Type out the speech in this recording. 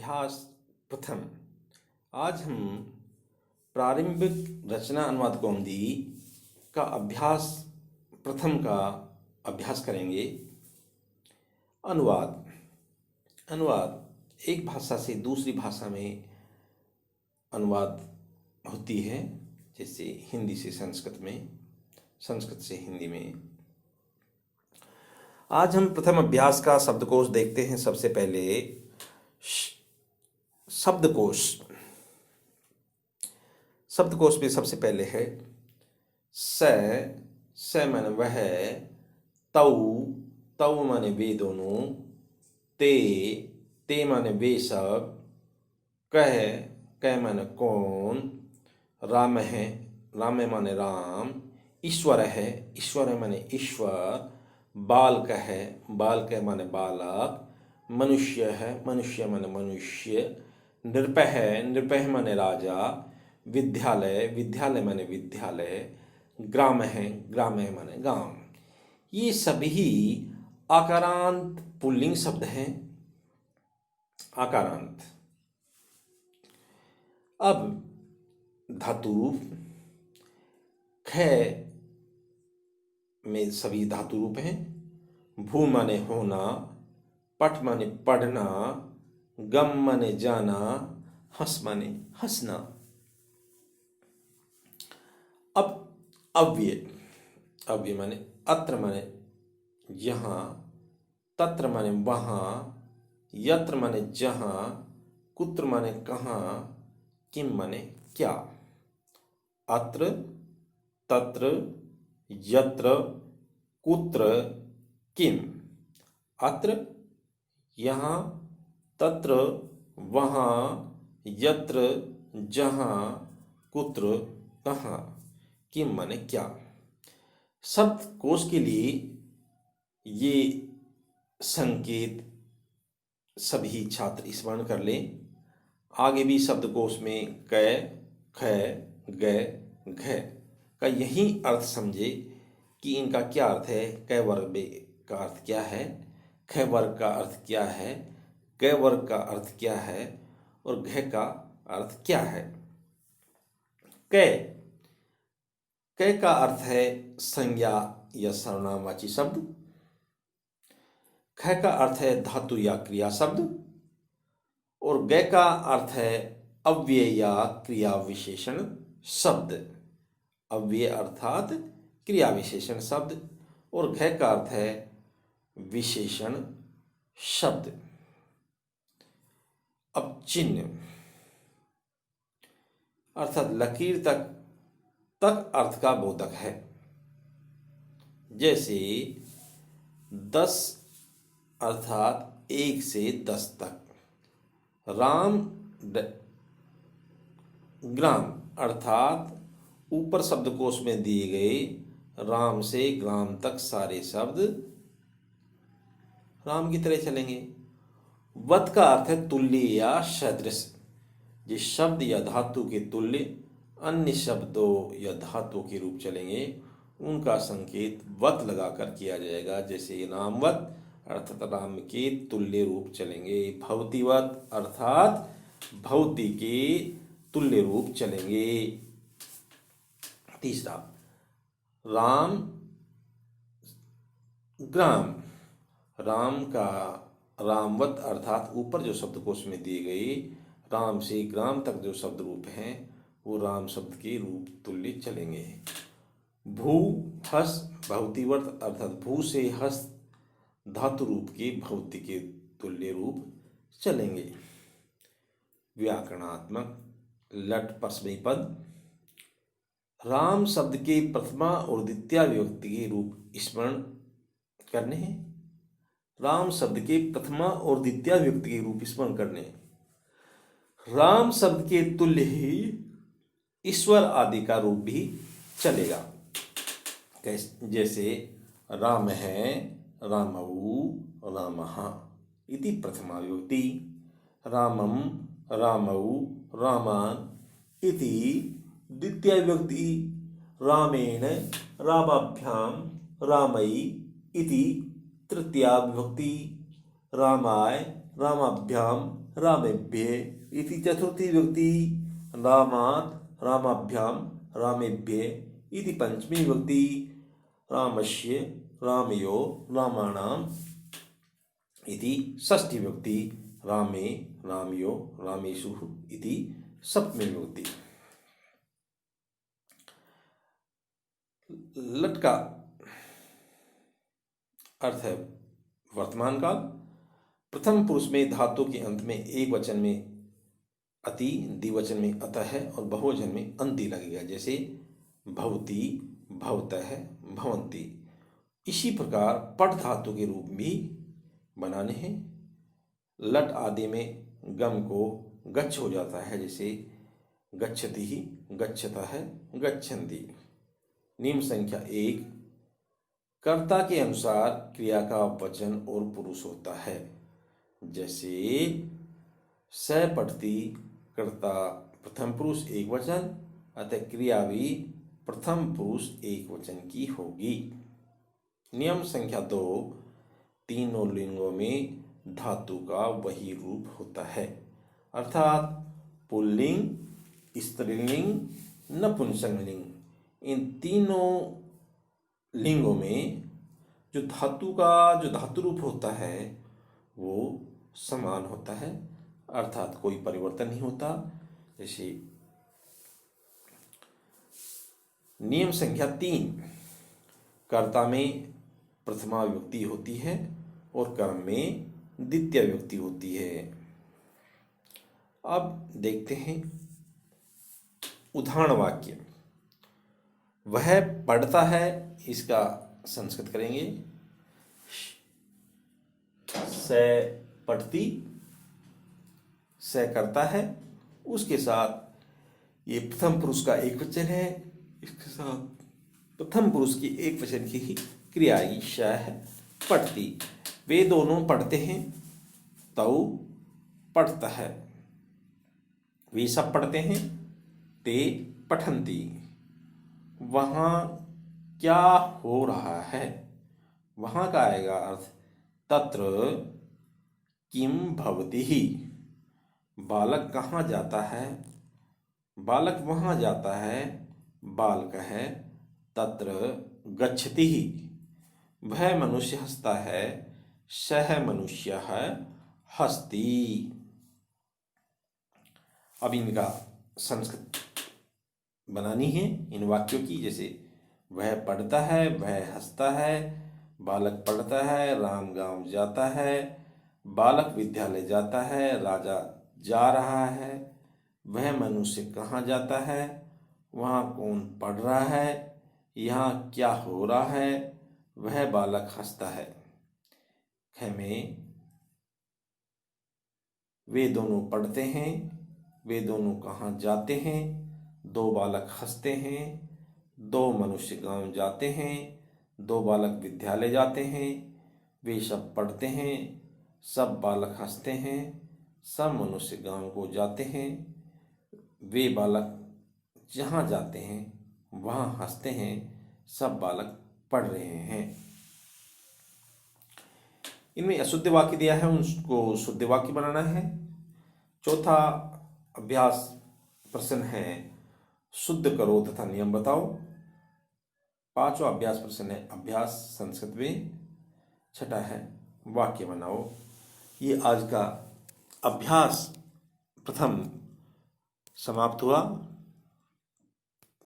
अभ्यास प्रथम। आज हम प्रारंभिक रचना अनुवाद कौमुदी का अभ्यास प्रथम का अभ्यास करेंगे। अनुवाद एक भाषा से दूसरी भाषा में अनुवाद होती है, जैसे हिंदी से संस्कृत में, संस्कृत से हिंदी में। आज हम प्रथम अभ्यास का शब्दकोश देखते हैं। सबसे पहले शब्दकोश में सबसे पहले है स माने वह, तऊ माने वे दोनों, ते माने वे सब, कह माने कौन, राम माने राम, ईश्वर माने ईश्वर, बाल कह माने बालक, मनुष्य माने मनुष्य, नृपः माने राजा, विद्यालय माने विद्यालय, ग्राम माने गांव। ये सभी आकारांत पुल्लिंग शब्द हैं। आकारांत। अब धातु रूप। ख में सभी धातु रूप हैं। भू माने होना, पठ माने पढ़ना, गम माने जाना, हंस माने हंसना। अब अव्यय माने अत्र माने यहाँ, तत्र माने वहाँ, यत्र माने जहाँ, कुत्र माने कहाँ, किम माने क्या। अत्र, तत्र, यत्र, कुत्र, किम। अत्र यहाँ, तत्र, वहाँ, यत्र, जहाँ, कुत्र, कहाँ, किम माने क्या। शब्दकोश के लिए ये संकेत सभी छात्र स्मरण कर लें। आगे भी शब्दकोश में क, ख, ग, घ का यही अर्थ समझे कि इनका क्या अर्थ है। क वर्ग का अर्थ क्या है, ख वर्ग का अर्थ क्या है, ग वर्ग का अर्थ क्या है और घ का अर्थ क्या है। क का अर्थ है संज्ञा या सर्वनामवाची शब्द। ख का अर्थ है धातु या क्रिया शब्द और ग का अर्थ है अव्यय या क्रिया विशेषण शब्द। अव्यय अर्थात क्रिया विशेषण शब्द और घ का अर्थ है विशेषण शब्द। अब चिन्ह अर्थात लकीर तक अर्थ का बोधक है। जैसे 10 अर्थात 1 से 10 तक, ग्राम अर्थात ऊपर शब्दकोश में दिए गए राम से ग्राम तक सारे शब्द राम की तरह चलेंगे। वत का अर्थ है तुल्य या सदृश। जिस शब्द या धातु के तुल्य अन्य शब्दों या धातुओं के रूप चलेंगे उनका संकेत वत लगाकर किया जाएगा। जैसे नामवत अर्थात राम के तुल्य रूप चलेंगे। भवतीवत अर्थात भवती के तुल्य रूप चलेंगे। तीसरा, राम ग्राम। राम का रामवत अर्थात ऊपर जो शब्दकोश में दिए गए राम से ग्राम तक जो शब्द रूप हैं वो राम शब्द के रूप तुल्य चलेंगे। भू हस भवतीवर्त अर्थात भू से हस धातु रूप के भवती के तुल्य रूप चलेंगे। व्याकरणात्मक लट परस्मैपदी पद। राम शब्द के प्रथमा और द्वितीय विभक्ति के रूप स्मरण करने हैं। राम शब्द के प्रथमा और द्वितीय विभक्ति के रूप स्मरण करने। राम शब्द के तुल्य ही ईश्वर आदि का रूप भी चलेगा। जैसे राम है, रामऊ, रामः इति प्रथमा विभक्ति, रामम, रामऊ, रामान इति द्वितीय विभक्ति, रामेण, रामाभ्याम, रामई इति तृतीया विभक्ति, रामाय, रामाभ्याम रामेभ्यः इति चतुर्थी विभक्ति, रामात् रामाभ्याम रामेभ्यः इति पंचमी विभक्ति, रामस्य रामयो रामाणाम् इति षष्ठी विभक्ति, रामे रामयो रामेषु इति सप्तमी विभक्ति। लट का अर्थ है वर्तमान काल। प्रथम पुरुष में धातु के अंत में एक वचन में अति, द्विवचन में अतः और बहुवचन में अंति लगेगा, जैसे भवती, भवतः, भवन्ति। इसी प्रकार पट धातु के रूप भी बनाने हैं। लट आदि में गम को गच्छ हो जाता है, जैसे गच्छति, गच्छतः, गच्छन्ति। नियम संख्या 1, कर्ता के अनुसार क्रिया का वचन और पुरुष होता है, जैसे स पठति, कर्ता प्रथम पुरुष एक वचन, अतः क्रिया भी प्रथम पुरुष एक वचन की होगी। नियम संख्या 2, तीनों लिंगों में धातु का वही रूप होता है, अर्थात पुल्लिंग, स्त्रीलिंग, नपुंसकलिंग, इन तीनों लिंगों में जो धातु रूप होता है वो समान होता है, अर्थात कोई परिवर्तन नहीं होता। जैसे नियम संख्या 3, कर्ता में प्रथमा विभक्ति होती है और कर्म में द्वितीय विभक्ति होती है। अब देखते हैं उदाहरण वाक्य। वह पढ़ता है, इसका संस्कृत करेंगे स पढ़ती, स करता है, उसके साथ ये प्रथम पुरुष का एक वचन है, इसके साथ प्रथम पुरुष की एक वचन की ही क्रिया आएगी, श है, पढ़ती। वे दोनों पढ़ते हैं, तौ पढ़ता है। वे सब पढ़ते हैं, ते पठन्ति। वहाँ क्या हो रहा है, वहाँ का आएगा अर्थ तत्र किम भवति। बालक कहाँ जाता है, बालक वहाँ जाता है, बालक है, तत्र गच्छति। वह मनुष्य हंसता है, सह मनुष्य है, हस्ती। अब इनका संस्कृत बनानी है इन वाक्यों की, जैसे वह पढ़ता है, वह हंसता है, बालक पढ़ता है, राम गांव जाता है, बालक विद्यालय जाता है, राजा जा रहा है, वह मनुष्य कहाँ जाता है, वहाँ कौन पढ़ रहा है, यहाँ क्या हो रहा है, वह बालक हंसता है। ख में वे दोनों पढ़ते हैं, वे दोनों कहाँ जाते हैं, दो बालक हंसते हैं, दो मनुष्य गांव जाते हैं, दो बालक विद्यालय जाते हैं, वे सब पढ़ते हैं, सब बालक हंसते हैं, सब मनुष्य गांव को जाते हैं, वे बालक जहाँ जाते हैं वहाँ हंसते हैं, सब बालक पढ़ रहे हैं। इनमें अशुद्ध वाक्य दिया है, उनको शुद्ध वाक्य बनाना है। चौथा अभ्यास प्रश्न है, शुद्ध करो तथा नियम बताओ। पांचवा अभ्यास प्रश्न है, अभ्यास संस्कृत में। छठा है, वाक्य बनाओ। ये आज का अभ्यास प्रथम समाप्त हुआ।